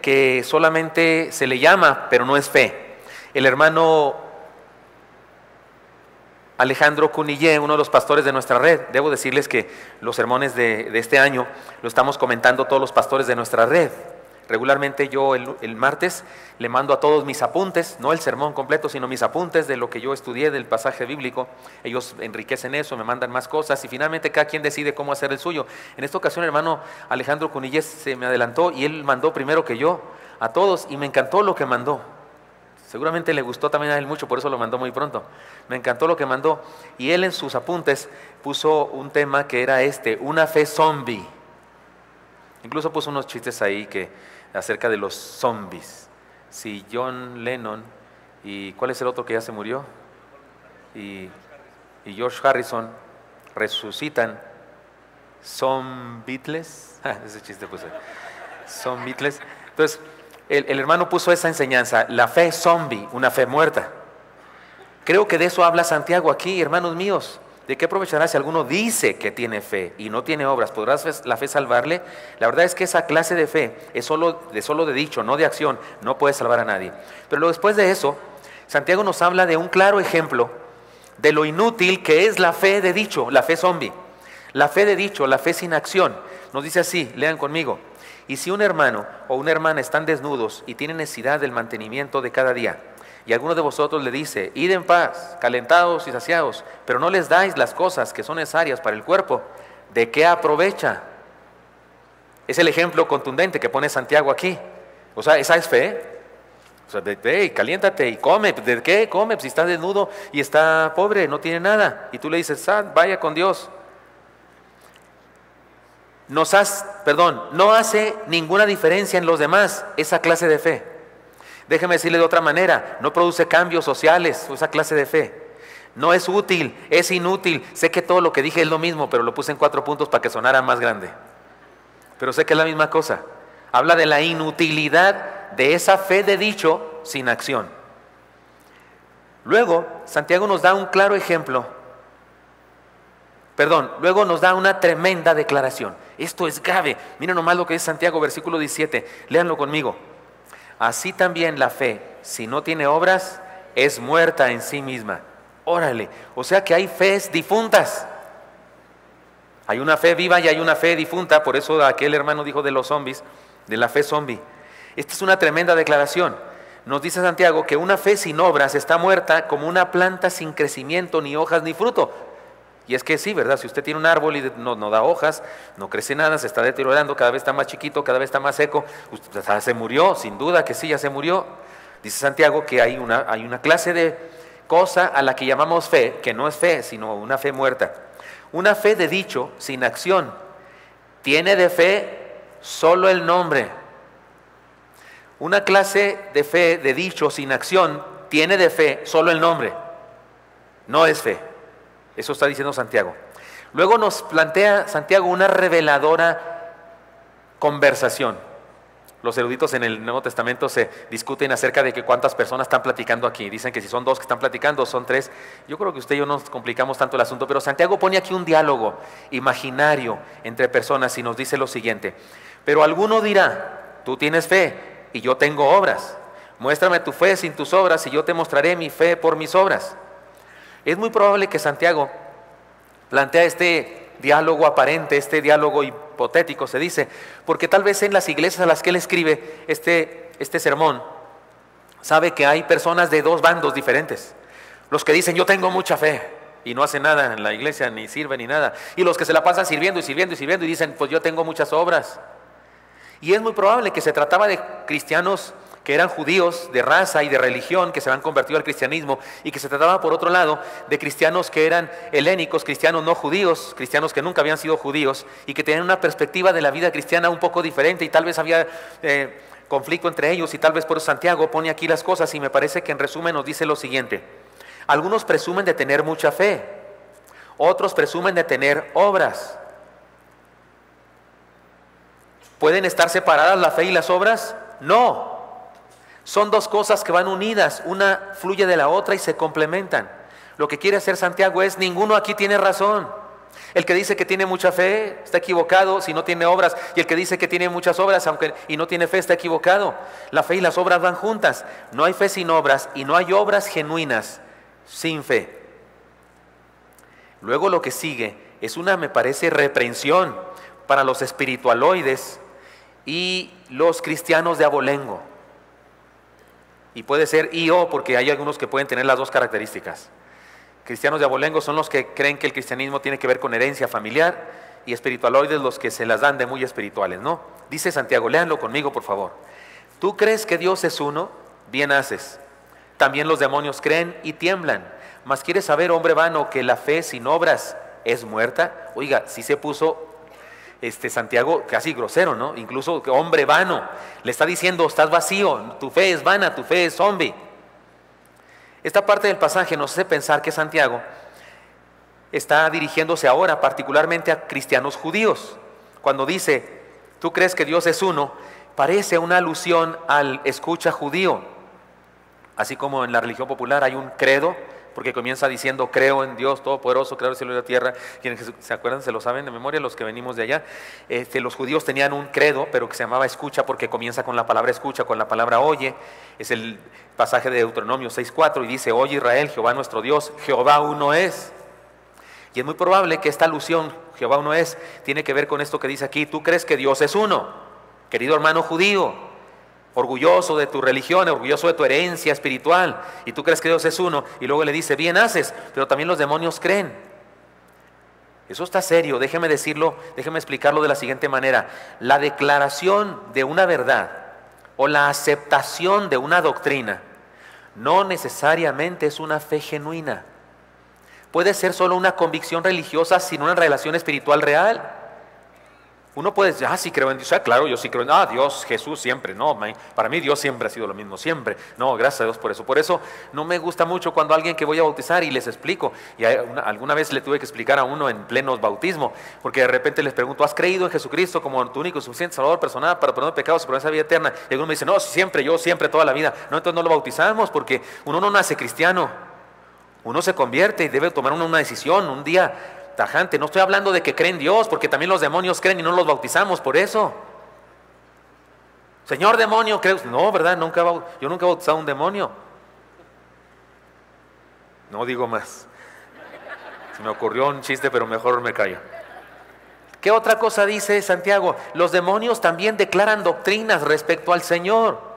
que solamente se le llama, pero no es fe. El hermano Alejandro Cunillé, uno de los pastores de nuestra red, debo decirles que los sermones de este año lo estamos comentando todos los pastores de nuestra red. Regularmente yo el martes le mando a todos mis apuntes, no el sermón completo, sino mis apuntes de lo que yo estudié del pasaje bíblico. Ellos enriquecen eso, me mandan más cosas y finalmente cada quien decide cómo hacer el suyo. En esta ocasión el hermano Alejandro Cunillés se me adelantó y él mandó primero que yo a todos y me encantó lo que mandó. Seguramente le gustó también a él mucho, por eso lo mandó muy pronto. Me encantó lo que mandó y él en sus apuntes puso un tema que era una fe zombie. Incluso puso unos chistes ahí acerca de los zombies. Si John Lennon y ¿cuál es el otro que ya se murió? Y George Harrison resucitan, ¿son Beatles? Ese chiste puse. ¿Son Beatles? Entonces, el hermano puso esa enseñanza, la fe zombie, una fe muerta. Creo que de eso habla Santiago aquí, hermanos míos. ¿De qué aprovechará si alguno dice que tiene fe y no tiene obras? ¿Podrá la fe salvarle? La verdad es que esa clase de fe es solo de dicho, no de acción, no puede salvar a nadie. Pero después de eso, Santiago nos habla de un claro ejemplo de lo inútil que es la fe de dicho, la fe zombie. La fe de dicho, la fe sin acción. Nos dice así, lean conmigo. Y si un hermano o una hermana están desnudos y tienen necesidad del mantenimiento de cada día, y alguno de vosotros le dice, id en paz, calentados y saciados, pero no les dais las cosas que son necesarias para el cuerpo, ¿de qué aprovecha? Es el ejemplo contundente que pone Santiago aquí. O sea, esa es fe. O sea, ve y caliéntate y come. ¿De qué come? Si está desnudo y está pobre, no tiene nada. Y tú le dices, vaya con Dios. No hace ninguna diferencia en los demás esa clase de fe. Déjeme decirle de otra manera, no produce cambios sociales esa clase de fe. No es útil, es inútil. Sé que todo lo que dije es lo mismo, pero lo puse en 4 puntos para que sonara más grande. Pero sé que es la misma cosa. Habla de la inutilidad de esa fe de dicho sin acción. Luego, Santiago nos da un claro ejemplo. Luego nos da una tremenda declaración. Esto es grave. Miren nomás lo que es Santiago, versículo 17. Léanlo conmigo. Así también la fe, si no tiene obras, es muerta en sí misma. Órale, o sea que hay fees difuntas. Hay una fe viva y hay una fe difunta, por eso aquel hermano dijo de los zombies, de la fe zombie. Esta es una tremenda declaración. Nos dice Santiago que una fe sin obras está muerta como una planta sin crecimiento, ni hojas, ni fruto. Y es que sí, ¿verdad? Si usted tiene un árbol y no da hojas, no crece nada, se está deteriorando, cada vez está más chiquito, cada vez está más seco, usted se murió, sin duda que sí, ya se murió. Dice Santiago que hay una clase de cosa a la que llamamos fe, que no es fe, sino una fe muerta. Una fe de dicho, sin acción. Tiene de fe solo el nombre. Una clase de fe de dicho, sin acción, tiene de fe solo el nombre. No es fe. Eso está diciendo Santiago. Luego nos plantea Santiago una reveladora conversación. Los eruditos en el Nuevo Testamento se discuten acerca de que cuántas personas están platicando aquí. Dicen que si son 2 que están platicando, son 3. Yo creo que usted y yo no nos complicamos tanto el asunto, pero Santiago pone aquí un diálogo imaginario entre personas y nos dice lo siguiente. Pero alguno dirá, tú tienes fe y yo tengo obras. Muéstrame tu fe sin tus obras y yo te mostraré mi fe por mis obras. Es muy probable que Santiago plantea este diálogo aparente, este diálogo hipotético, se dice, porque tal vez en las iglesias a las que él escribe este sermón, sabe que hay personas de 2 bandos diferentes. Los que dicen, yo tengo mucha fe, y no hacen nada en la iglesia, ni sirven ni nada. Y los que se la pasan sirviendo y dicen, pues yo tengo muchas obras. Y es muy probable que se trataba de cristianos que eran judíos de raza y de religión, que se habían convertido al cristianismo, y que se trataba por otro lado de cristianos que eran helénicos, cristianos no judíos, cristianos que nunca habían sido judíos y que tenían una perspectiva de la vida cristiana un poco diferente, y tal vez había conflicto entre ellos, y tal vez por eso Santiago pone aquí las cosas, y me parece que en resumen nos dice lo siguiente. Algunos presumen de tener mucha fe, otros presumen de tener obras. ¿Pueden estar separadas la fe y las obras? No. Son 2 cosas que van unidas, una fluye de la otra y se complementan. Lo que quiere hacer Santiago es, ninguno aquí tiene razón. El que dice que tiene mucha fe está equivocado si no tiene obras, y el que dice que tiene muchas obras y no tiene fe está equivocado. La fe y las obras van juntas. No hay fe sin obras y no hay obras genuinas sin fe. Luego lo que sigue es una, me parece, reprensión para los espiritualoides y los cristianos de abolengo. Y puede ser y o, porque hay algunos que pueden tener las dos características. Cristianos de abolengo son los que creen que el cristianismo tiene que ver con herencia familiar, y espiritualoides los que se las dan de muy espirituales, ¿no? Dice Santiago, léanlo conmigo por favor. ¿Tú crees que Dios es uno? Bien haces. También los demonios creen y tiemblan. Mas ¿quieres saber, hombre vano, que la fe sin obras es muerta? Oiga, sí se puso Santiago casi grosero, ¿no? Incluso hombre vano, le está diciendo, estás vacío, tu fe es vana, tu fe es zombie. Esta parte del pasaje nos hace pensar que Santiago está dirigiéndose ahora particularmente a cristianos judíos. Cuando dice, ¿tú crees que Dios es uno?, parece una alusión al escucha judío. Así como en la religión popular hay un credo, porque comienza diciendo, creo en Dios Todopoderoso, creador del cielo y la tierra. Quienes se acuerdan, se lo saben de memoria, los que venimos de allá. Los judíos tenían un credo, pero que se llamaba escucha, porque comienza con la palabra escucha, con la palabra oye. Es el pasaje de Deuteronomio 6:4, y dice, oye Israel, Jehová nuestro Dios, Jehová uno es. Y es muy probable que esta alusión, Jehová uno es, tiene que ver con esto que dice aquí, tú crees que Dios es uno, querido hermano judío, orgulloso de tu religión, orgulloso de tu herencia espiritual, y tú crees que Dios es uno, y luego le dice, bien haces, pero también los demonios creen. Eso está serio, déjeme decirlo, déjeme explicarlo de la siguiente manera. La declaración de una verdad o la aceptación de una doctrina no necesariamente es una fe genuina. Puede ser solo una convicción religiosa sin una relación espiritual real. Uno puede decir, sí creo en Dios, claro, yo sí creo en Dios, Jesús siempre, no, para mí Dios siempre ha sido lo mismo, siempre, no, gracias a Dios por eso. Por eso no me gusta mucho cuando alguien que voy a bautizar y les explico, y alguna vez le tuve que explicar a uno en plenos bautismo, porque de repente les pregunto, ¿has creído en Jesucristo como tu único y suficiente Salvador personal para perdonar pecados y por esa vida eterna? Y alguno me dice, no, siempre, yo siempre, toda la vida. No, entonces no lo bautizamos, porque uno no nace cristiano, uno se convierte y debe tomar una decisión, un día tajante. No estoy hablando de que creen en Dios, porque también los demonios creen y no los bautizamos por eso. Señor demonio, ¿crees? No, ¿verdad? Yo nunca he bautizado a un demonio. No digo más. Se me ocurrió un chiste, pero mejor me callo. ¿Qué otra cosa dice Santiago? Los demonios también declaran doctrinas respecto al Señor,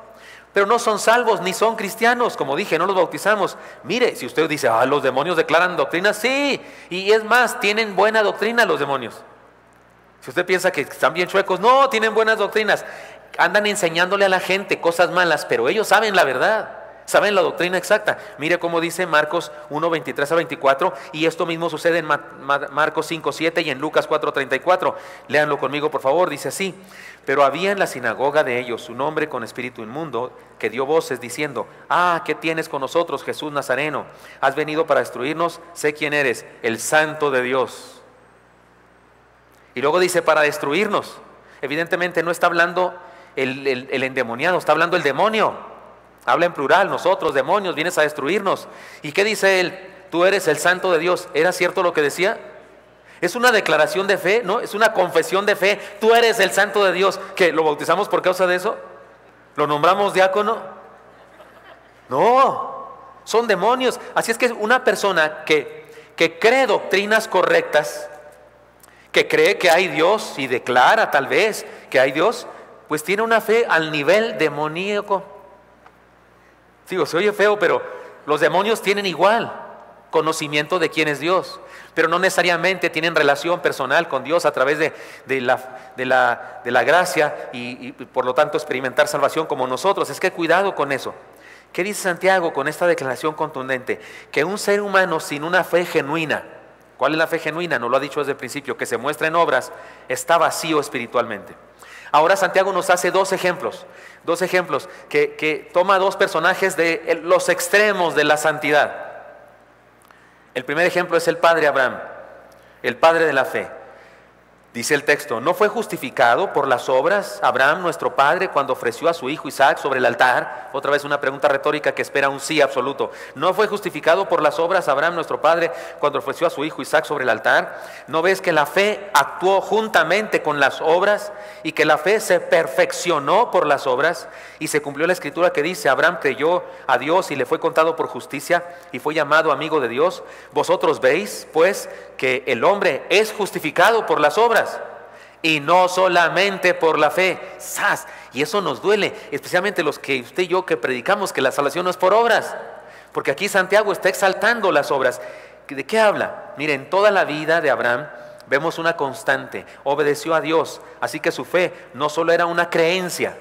pero no son salvos ni son cristianos. Como dije, no los bautizamos. Mire, si usted dice, los demonios declaran doctrinas, sí, y es más, tienen buena doctrina los demonios. Si usted piensa que están bien chuecos, no, tienen buenas doctrinas. Andan enseñándole a la gente cosas malas, pero ellos saben la verdad, saben la doctrina exacta. Mire cómo dice Marcos 1:23-24, y esto mismo sucede en Marcos 5:7 y en Lucas 4:34. Léanlo conmigo por favor, dice así. Pero había en la sinagoga de ellos un hombre con espíritu inmundo que dio voces diciendo, ¿qué tienes con nosotros, Jesús Nazareno? ¿Has venido para destruirnos? Sé quién eres, el Santo de Dios. Y luego dice, para destruirnos. Evidentemente no está hablando el endemoniado, está hablando el demonio. Habla en plural, nosotros, demonios, vienes a destruirnos. ¿Y qué dice él? Tú eres el Santo de Dios. ¿Era cierto lo que decía? Es una declaración de fe, ¿no? Es una confesión de fe. Tú eres el Santo de Dios. ¿Qué? ¿Lo bautizamos por causa de eso? ¿Lo nombramos diácono? No, son demonios. Así es que una persona que cree doctrinas correctas, que cree que hay Dios y declara tal vez que hay Dios, pues tiene una fe al nivel demoníaco. Digo, se oye feo, pero los demonios tienen igual conocimiento de quién es Dios, pero no necesariamente tienen relación personal con Dios a través de la gracia y por lo tanto experimentar salvación como nosotros. Es que cuidado con eso. ¿Qué dice Santiago con esta declaración contundente? Que un ser humano sin una fe genuina, ¿cuál es la fe genuina? Nos lo ha dicho desde el principio, que se muestra en obras, está vacío espiritualmente. Ahora Santiago nos hace dos ejemplos que toma dos personajes de los extremos de la santidad. El primer ejemplo es el padre Abraham, el padre de la fe. Dice el texto, ¿no fue justificado por las obras Abraham nuestro padre cuando ofreció a su hijo Isaac sobre el altar? Otra vez una pregunta retórica que espera un sí absoluto. ¿No fue justificado por las obras Abraham nuestro padre cuando ofreció a su hijo Isaac sobre el altar? ¿No ves que la fe actuó juntamente con las obras y que la fe se perfeccionó por las obras? Y se cumplió la escritura que dice, Abraham creyó a Dios y le fue contado por justicia y fue llamado amigo de Dios. Vosotros veis pues que el hombre es justificado por las obras y no solamente por la fe. ¡Sas! Y eso nos duele, especialmente los que usted y yo que predicamos que la salvación no es por obras, porque aquí Santiago está exaltando las obras. ¿De qué habla? Miren, toda la vida de Abraham vemos una constante: obedeció a Dios, así que su fe no solo era una creencia,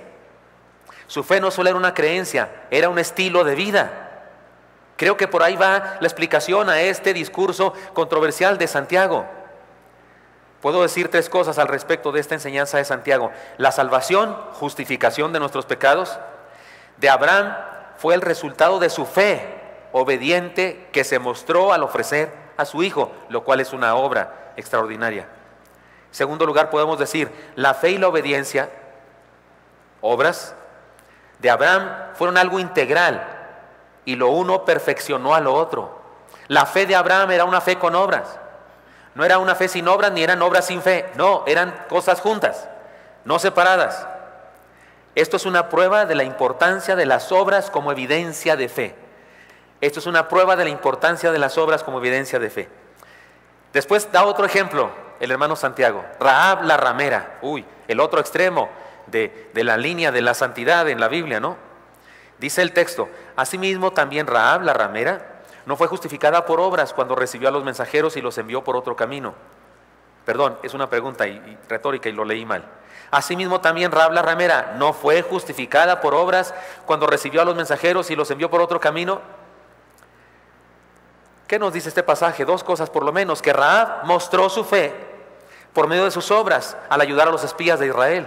su fe no solo era una creencia, era un estilo de vida. Creo que por ahí va la explicación a este discurso controversial de Santiago. Puedo decir tres cosas al respecto de esta enseñanza de Santiago. La salvación, justificación de nuestros pecados, de Abraham fue el resultado de su fe obediente que se mostró al ofrecer a su hijo, lo cual es una obra extraordinaria. En segundo lugar, podemos decir, la fe y la obediencia, obras, de Abraham fueron algo integral y lo uno perfeccionó a lo otro. La fe de Abraham era una fe con obras. No era una fe sin obras, ni eran obras sin fe. No, eran cosas juntas, no separadas. Esto es una prueba de la importancia de las obras como evidencia de fe. Esto es una prueba de la importancia de las obras como evidencia de fe. Después da otro ejemplo, el hermano Santiago. Rahab la ramera. El otro extremo de la línea de la santidad en la Biblia, ¿no? Dice el texto, asimismo también Rahab la ramera no fue justificada por obras cuando recibió a los mensajeros y los envió por otro camino. Perdón, es una pregunta y retórica y lo leí mal. Asimismo también Rahab la ramera no fue justificada por obras cuando recibió a los mensajeros y los envió por otro camino. ¿Qué nos dice este pasaje? Dos cosas por lo menos: que Rahab mostró su fe por medio de sus obras al ayudar a los espías de Israel,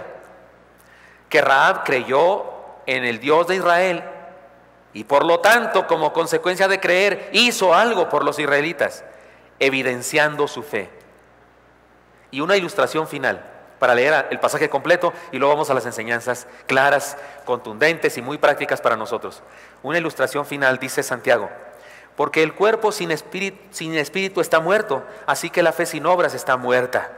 que Rahab creyó en el Dios de Israel y por lo tanto, como consecuencia de creer, hizo algo por los israelitas, evidenciando su fe. Y una ilustración final, para leer el pasaje completo y luego vamos a las enseñanzas claras, contundentes y muy prácticas para nosotros. Una ilustración final, dice Santiago, porque el cuerpo sin espíritu está muerto, así que la fe sin obras está muerta.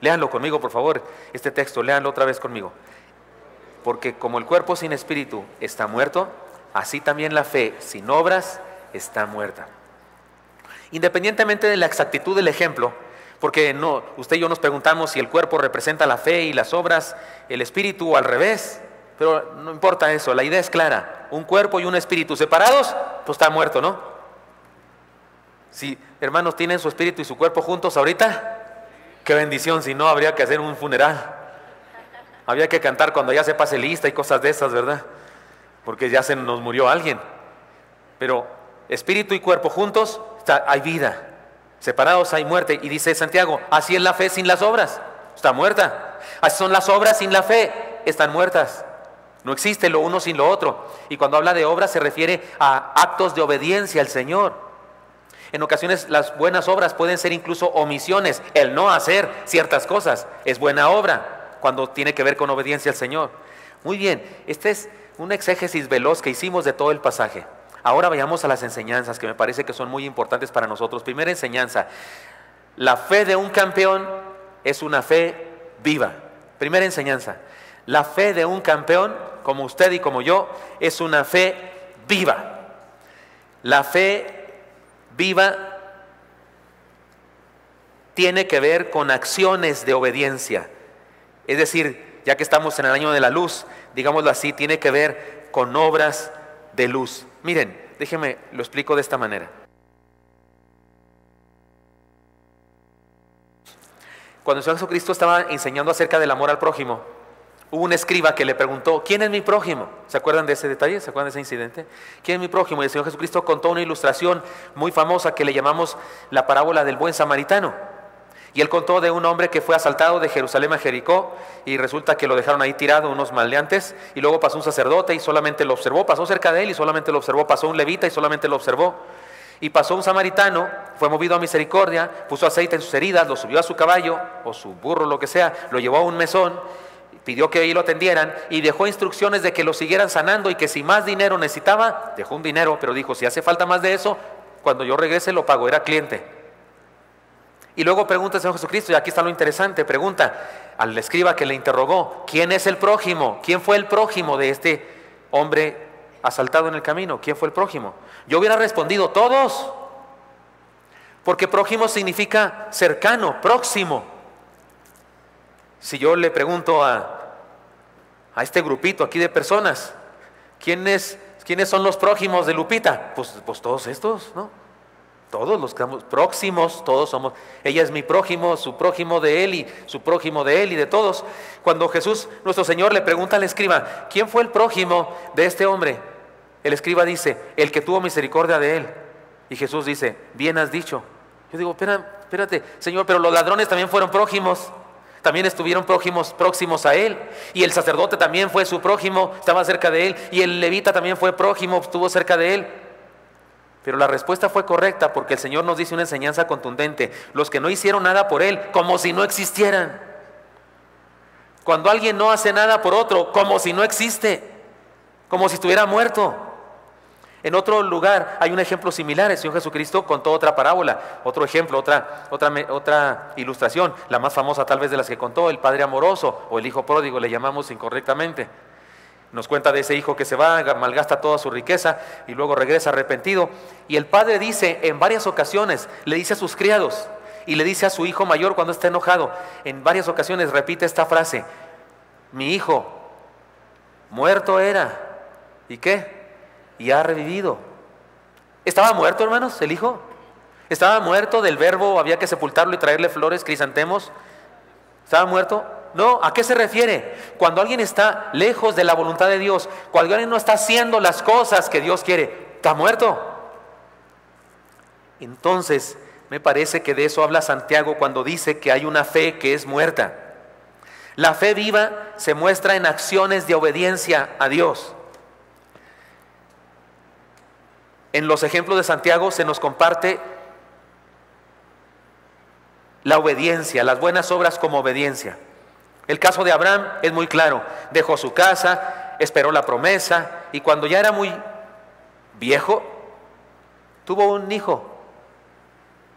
Léanlo conmigo, por favor, este texto, léanlo otra vez conmigo. Porque como el cuerpo sin espíritu está muerto, así también la fe sin obras está muerta. Independientemente de la exactitud del ejemplo, porque no, usted y yo nos preguntamos si el cuerpo representa la fe y las obras, el espíritu o al revés, pero no importa eso, la idea es clara: un cuerpo y un espíritu separados, pues está muerto, ¿no? Si hermanos tienen su espíritu y su cuerpo juntos ahorita, qué bendición, si no habría que hacer un funeral. Había que cantar cuando ya se pase lista y cosas de esas, ¿verdad? Porque ya se nos murió alguien. Pero espíritu y cuerpo juntos, hay vida. Separados hay muerte. Y dice Santiago, así es la fe sin las obras, está muerta. Así son las obras sin la fe, están muertas. No existe lo uno sin lo otro. Y cuando habla de obras se refiere a actos de obediencia al Señor. En ocasiones las buenas obras pueden ser incluso omisiones. El no hacer ciertas cosas es buena obra cuando tiene que ver con obediencia al Señor. Muy bien, este es un exégesis veloz que hicimos de todo el pasaje. Ahora vayamos a las enseñanzas que me parece que son muy importantes para nosotros. Primera enseñanza: la fe de un campeón es una fe viva. Primera enseñanza: la fe de un campeón, como usted y como yo, es una fe viva. La fe viva tiene que ver con acciones de obediencia. Es decir, ya que estamos en el año de la luz, digámoslo así, tiene que ver con obras de luz. Miren, déjenme, lo explico de esta manera. Cuando el Señor Jesucristo estaba enseñando acerca del amor al prójimo, hubo un escriba que le preguntó, ¿quién es mi prójimo? ¿Se acuerdan de ese detalle? ¿Se acuerdan de ese incidente? ¿Quién es mi prójimo? Y el Señor Jesucristo contó una ilustración muy famosa que le llamamos la parábola del buen samaritano. Y él contó de un hombre que fue asaltado de Jerusalén a Jericó y resulta que lo dejaron ahí tirado unos maleantes y luego pasó un sacerdote y solamente lo observó, pasó cerca de él y solamente lo observó, pasó un levita y solamente lo observó. Y pasó un samaritano, fue movido a misericordia, puso aceite en sus heridas, lo subió a su caballo o su burro, lo que sea, lo llevó a un mesón, pidió que ahí lo atendieran y dejó instrucciones de que lo siguieran sanando y que si más dinero necesitaba, dejó un dinero, pero dijo, si hace falta más de eso, cuando yo regrese lo pago, era cliente. Y luego pregunta el Señor Jesucristo, y aquí está lo interesante, pregunta al escriba que le interrogó, ¿quién es el prójimo? ¿Quién fue el prójimo de este hombre asaltado en el camino? ¿Quién fue el prójimo? Yo hubiera respondido, todos, porque prójimo significa cercano, próximo. Si yo le pregunto a este grupito aquí de personas, ¿quiénes son los prójimos de Lupita? Pues todos estos, ¿no? Todos los que estamos próximos, todos somos. Ella es mi prójimo, su prójimo de él y su prójimo de él y de todos. Cuando Jesús, nuestro Señor, le pregunta al escriba, ¿quién fue el prójimo de este hombre? El escriba dice, el que tuvo misericordia de él. Y Jesús dice, bien has dicho. Yo digo, espérate, Señor, pero los ladrones también fueron prójimos. También estuvieron próximos a él. Y el sacerdote también fue su prójimo, estaba cerca de él. Y el levita también fue prójimo, estuvo cerca de él. Pero la respuesta fue correcta porque el Señor nos dice una enseñanza contundente. Los que no hicieron nada por él, como si no existieran. Cuando alguien no hace nada por otro, como si no existe, como si estuviera muerto. En otro lugar hay un ejemplo similar. El Señor Jesucristo contó otra parábola, otro ejemplo, otra ilustración, la más famosa tal vez de las que contó, el padre amoroso o el hijo pródigo, le llamamos incorrectamente. Nos cuenta de ese hijo que se va, malgasta toda su riqueza y luego regresa arrepentido. Y el padre dice en varias ocasiones, le dice a sus criados y le dice a su hijo mayor cuando está enojado, en varias ocasiones repite esta frase, mi hijo muerto era, ¿y qué? Y ha revivido. ¿Estaba muerto, hermanos, el hijo? ¿Estaba muerto del verbo, había que sepultarlo y traerle flores, crisantemos? ¿Estaba muerto? No, ¿a qué se refiere? Cuando alguien está lejos de la voluntad de Dios, cuando alguien no está haciendo las cosas que Dios quiere, ¿está muerto? Entonces, me parece que de eso habla Santiago cuando dice que hay una fe que es muerta. La fe viva se muestra en acciones de obediencia a Dios. En los ejemplos de Santiago se nos comparte la obediencia, las buenas obras como obediencia. El caso de Abraham es muy claro, dejó su casa, esperó la promesa y cuando ya era muy viejo, tuvo un hijo.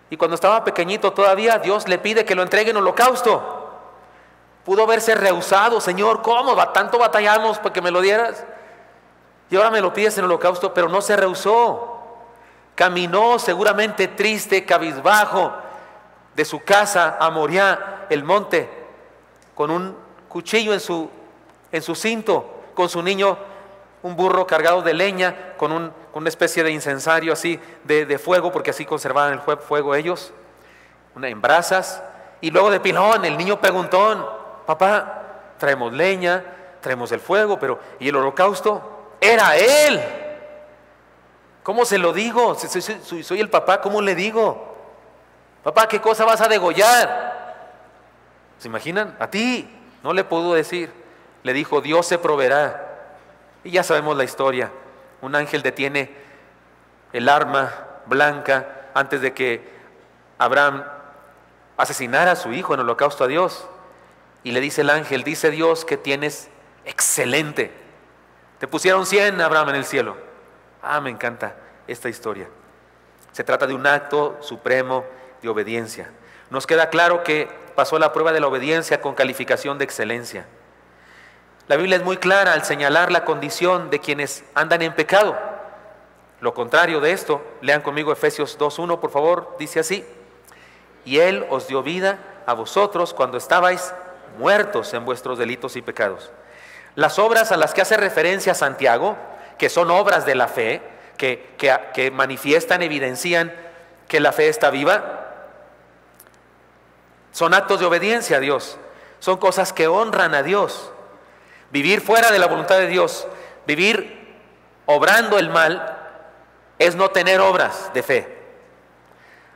Y cuando estaba pequeñito todavía, Dios le pide que lo entregue en holocausto. Pudo haberse rehusado, Señor, ¿cómo? Tanto batallamos para que me lo dieras. Y ahora me lo pides en holocausto, pero no se rehusó. Caminó seguramente triste, cabizbajo, de su casa a Moriah, el monte, con un cuchillo en su cinto, con su niño, un burro cargado de leña, con una especie de incensario así de fuego, porque así conservaban el fuego ellos, en brasas, y luego de pilón, el niño preguntón, papá, traemos leña, traemos el fuego, pero ¿y el holocausto? Era él. ¿Cómo se lo digo? Soy el papá, ¿cómo le digo? Papá, ¿qué cosa vas a degollar? ¿Se imaginan? A ti no le pudo decir. Le dijo, Dios se proveerá. Y ya sabemos la historia. Un ángel detiene el arma blanca antes de que Abraham asesinara a su hijo en holocausto a Dios. Y le dice el ángel, dice Dios que tienes excelente. Te pusieron 100, Abraham, en el cielo. Me encanta esta historia. Se trata de un acto supremo de obediencia. Nos queda claro que pasó la prueba de la obediencia con calificación de excelencia. La Biblia es muy clara al señalar la condición de quienes andan en pecado. Lo contrario de esto, lean conmigo Efesios 2:1, por favor, dice así: y Él os dio vida a vosotros cuando estabais muertos en vuestros delitos y pecados. Las obras a las que hace referencia Santiago, que son obras de la fe, que manifiestan, evidencian que la fe está viva, son actos de obediencia a Dios, son cosas que honran a Dios. Vivir fuera de la voluntad de Dios, vivir obrando el mal, es no tener obras de fe.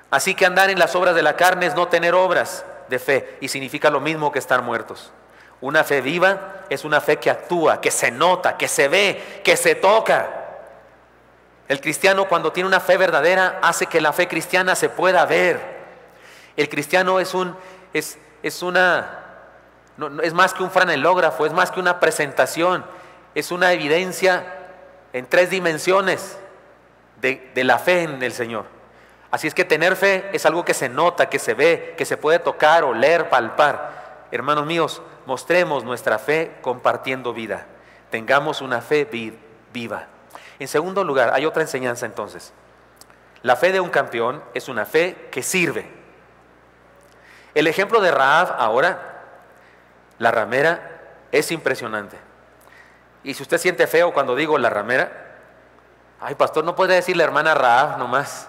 Así que andar en las obras de la carne es no tener obras de fe, y significa lo mismo que estar muertos. Una fe viva es una fe que actúa, que se nota, que se ve, que se toca. El cristiano, cuando tiene una fe verdadera, hace que la fe cristiana se pueda ver. El cristiano es más que un franelógrafo, es más que una presentación, es una evidencia en 3 dimensiones de la fe en el Señor. Así es que tener fe es algo que se nota, que se ve, que se puede tocar, oler, palpar. Hermanos míos, mostremos nuestra fe compartiendo vida. Tengamos una fe viva. En segundo lugar, hay otra enseñanza entonces. La fe de un campeón es una fe que sirve. El ejemplo de Rahab ahora, la ramera, es impresionante. Y si usted siente feo cuando digo la ramera, ay, pastor, no puede decir la hermana Rahab nomás.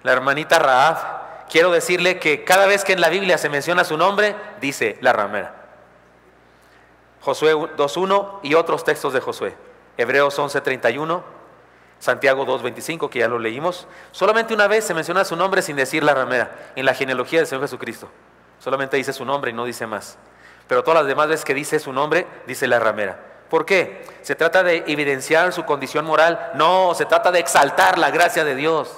La hermanita Rahab. Quiero decirle que cada vez que en la Biblia se menciona su nombre, dice la ramera. Josué 2:1 y otros textos de Josué. Hebreos 11:31, Santiago 2:25, que ya lo leímos. Solamente una vez se menciona su nombre sin decir la ramera, en la genealogía del Señor Jesucristo. Solamente dice su nombre y no dice más. Pero todas las demás veces que dice su nombre, dice la ramera. ¿Por qué? ¿Se trata de evidenciar su condición moral? No, se trata de exaltar la gracia de Dios.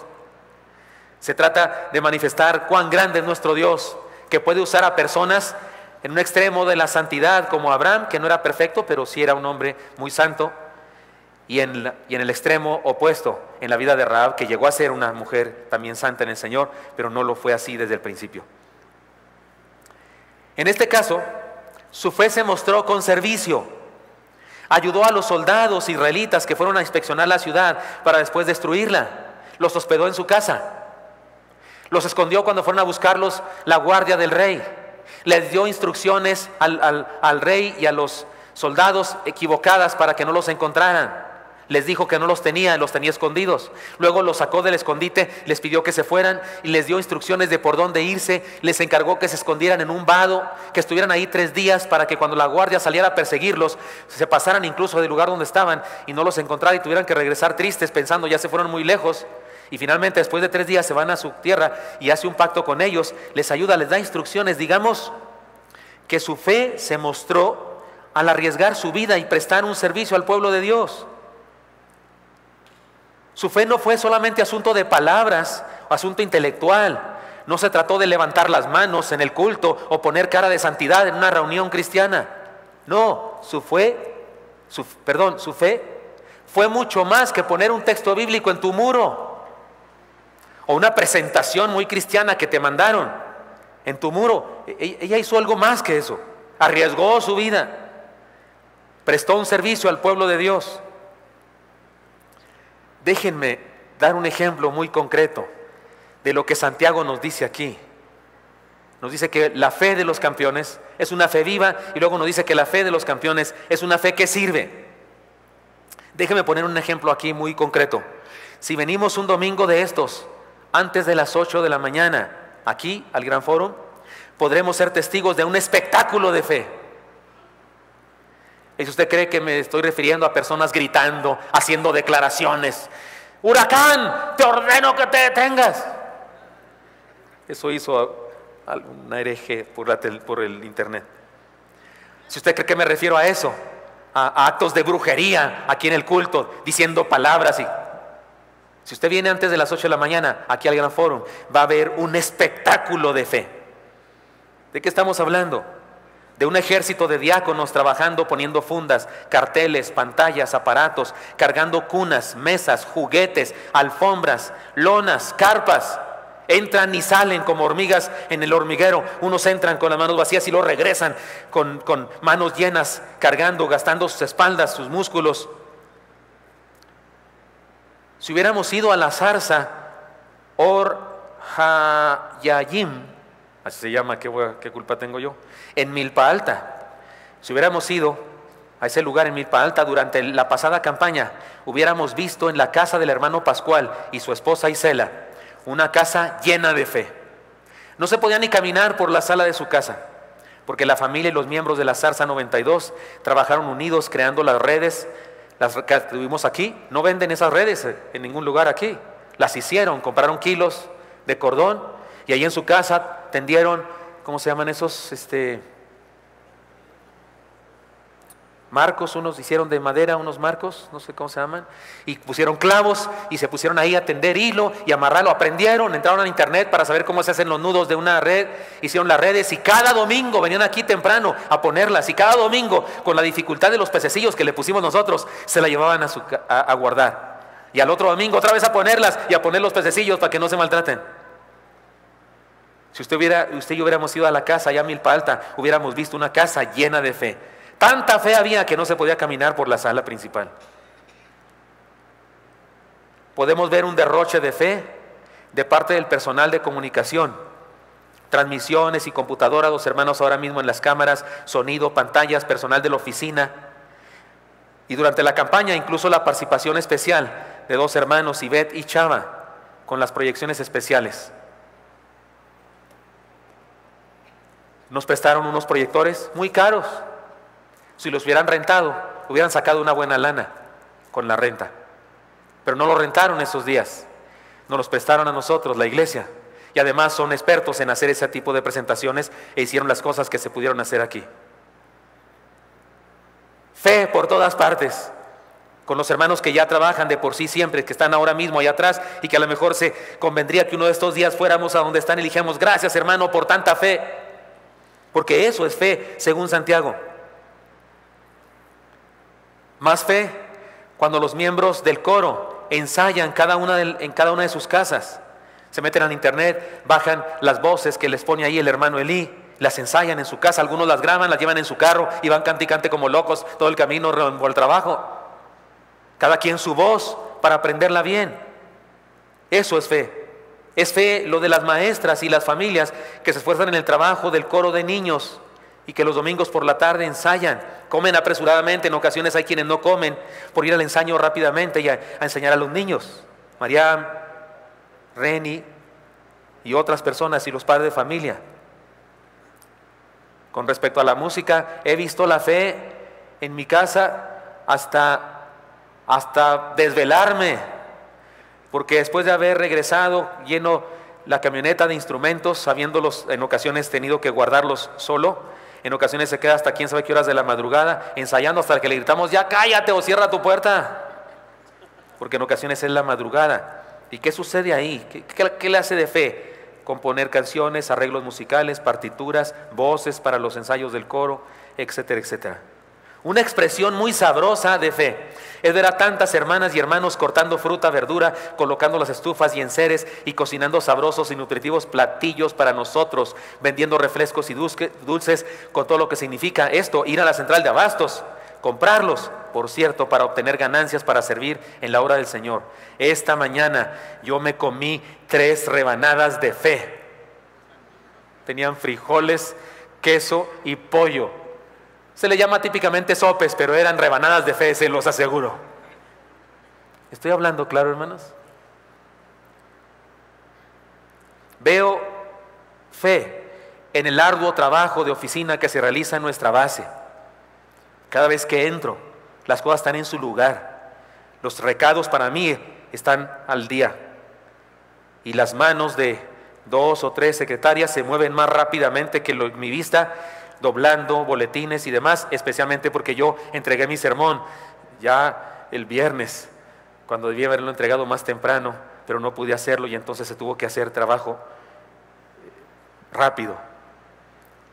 Se trata de manifestar cuán grande es nuestro Dios, que puede usar a personas en un extremo de la santidad, como Abraham, que no era perfecto, pero sí era un hombre muy santo. Y en el extremo opuesto, en la vida de Rahab, que llegó a ser una mujer también santa en el Señor, pero no lo fue así desde el principio. En este caso, su fe se mostró con servicio. Ayudó a los soldados israelitas que fueron a inspeccionar la ciudad para después destruirla. Los hospedó en su casa. Los escondió cuando fueron a buscarlos la guardia del rey. Les dio instrucciones al rey y a los soldados equivocadas para que no los encontraran. Les dijo que no los tenía escondidos. Luego los sacó del escondite, les pidió que se fueran y les dio instrucciones de por dónde irse. Les encargó que se escondieran en un vado, que estuvieran ahí 3 días para que cuando la guardia saliera a perseguirlos, se pasaran incluso del lugar donde estaban y no los encontraran y tuvieran que regresar tristes pensando ya se fueron muy lejos. Y finalmente después de 3 días se van a su tierra y hace un pacto con ellos, les ayuda, les da instrucciones. Digamos que su fe se mostró al arriesgar su vida y prestar un servicio al pueblo de Dios. Su fe no fue solamente asunto de palabras, asunto intelectual. No se trató de levantar las manos en el culto o poner cara de santidad en una reunión cristiana. No, su fe fue mucho más que poner un texto bíblico en tu muro o una presentación muy cristiana que te mandaron en tu muro. Ella hizo algo más que eso. Arriesgó su vida, prestó un servicio al pueblo de Dios. Déjenme dar un ejemplo muy concreto de lo que Santiago nos dice aquí. Nos dice que la fe de los campeones es una fe viva y luego nos dice que la fe de los campeones es una fe que sirve. Déjenme poner un ejemplo aquí muy concreto. Si venimos un domingo de estos, antes de las 8 de la mañana, aquí al Gran Fórum, podremos ser testigos de un espectáculo de fe. ¿Y si usted cree que me estoy refiriendo a personas gritando, haciendo declaraciones? ¡Huracán, te ordeno que te detengas! Eso hizo una hereje por el internet. Si usted cree que me refiero a eso, a actos de brujería aquí en el culto, diciendo palabras y... Si usted viene antes de las 8 de la mañana aquí al Gran Fórum, va a ver un espectáculo de fe. ¿De qué estamos hablando? De un ejército de diáconos trabajando, poniendo fundas, carteles, pantallas, aparatos, cargando cunas, mesas, juguetes, alfombras, lonas, carpas. Entran y salen como hormigas en el hormiguero. Unos entran con las manos vacías y luego regresan con manos llenas, cargando, gastando sus espaldas, sus músculos. Si hubiéramos ido a la zarza Or Hayayim, así se llama, ¿qué culpa tengo yo? En Milpa Alta. Si hubiéramos ido a ese lugar en Milpa Alta durante la pasada campaña, hubiéramos visto en la casa del hermano Pascual y su esposa Isela una casa llena de fe. No se podía ni caminar por la sala de su casa, porque la familia y los miembros de la Zarza 92 trabajaron unidos creando las redes. Las que tuvimos aquí, no venden esas redes en ningún lugar aquí. Las hicieron, compraron kilos de cordón y ahí en su casa tendieron, ¿cómo se llaman esos? marcos, unos hicieron de madera, unos marcos, no sé cómo se llaman, y pusieron clavos y se pusieron ahí a tender hilo y amarrarlo, aprendieron, entraron a internet para saber cómo se hacen los nudos de una red, hicieron las redes y cada domingo venían aquí temprano a ponerlas y cada domingo con la dificultad de los pececillos que le pusimos nosotros, se la llevaban a guardar. Y al otro domingo otra vez a ponerlas y a poner los pececillos para que no se maltraten. Si usted y yo hubiéramos ido a la casa allá a Milpa Alta, hubiéramos visto una casa llena de fe. Tanta fe había que no se podía caminar por la sala principal. Podemos ver un derroche de fe de parte del personal de comunicación, transmisiones y computadoras, los hermanos ahora mismo en las cámaras, sonido, pantallas, personal de la oficina. Y durante la campaña incluso la participación especial de dos hermanos, Ivette y Chava, con las proyecciones especiales. Nos prestaron unos proyectores muy caros. Si los hubieran rentado, hubieran sacado una buena lana con la renta. Pero no lo rentaron esos días. Nos los prestaron a nosotros, la iglesia. Y además son expertos en hacer ese tipo de presentaciones e hicieron las cosas que se pudieron hacer aquí. Fe por todas partes. Con los hermanos que ya trabajan de por sí siempre, que están ahora mismo allá atrás y que a lo mejor se convendría que uno de estos días fuéramos a donde están y dijéramos, gracias hermano por tanta fe. Porque eso es fe según Santiago. Más fe cuando los miembros del coro ensayan en cada una de sus casas. Se meten al internet, bajan las voces que les pone ahí el hermano Elí, las ensayan en su casa, algunos las graban, las llevan en su carro y van cante y cante como locos todo el camino rumbo al trabajo. Cada quien su voz para aprenderla bien. Eso es fe. Es fe lo de las maestras y las familias que se esfuerzan en el trabajo del coro de niños y que los domingos por la tarde ensayan, comen apresuradamente, en ocasiones hay quienes no comen por ir al ensayo rápidamente y a enseñar a los niños. Mariam, Reni y otras personas y los padres de familia. Con respecto a la música, he visto la fe en mi casa hasta desvelarme, porque después de haber regresado lleno la camioneta de instrumentos, habiéndolos en ocasiones tenido que guardarlos solo, en ocasiones se queda hasta quién sabe qué horas de la madrugada, ensayando hasta que le gritamos, ya cállate o cierra tu puerta, porque en ocasiones es la madrugada. ¿Y qué sucede ahí? ¿Qué le hace de fe? Componer canciones, arreglos musicales, partituras, voces para los ensayos del coro, etcétera, etcétera. Una expresión muy sabrosa de fe es ver a tantas hermanas y hermanos cortando fruta, verdura, colocando las estufas y enseres y cocinando sabrosos y nutritivos platillos para nosotros, vendiendo refrescos y dulces con todo lo que significa esto, ir a la central de abastos, comprarlos, por cierto, para obtener ganancias para servir en la obra del Señor. Esta mañana yo me comí 3 rebanadas de fe. Tenían frijoles, queso y pollo. Se le llama típicamente sopes, pero eran rebanadas de fe, se los aseguro. ¿Estoy hablando claro, hermanos? Veo fe en el arduo trabajo de oficina que se realiza en nuestra base. Cada vez que entro, las cosas están en su lugar. Los recados para mí están al día. Y las manos de 2 o 3 secretarias se mueven más rápidamente que mi vista, doblando boletines y demás, especialmente porque yo entregué mi sermón ya el viernes, cuando debía haberlo entregado más temprano, pero no pude hacerlo y entonces se tuvo que hacer trabajo rápido.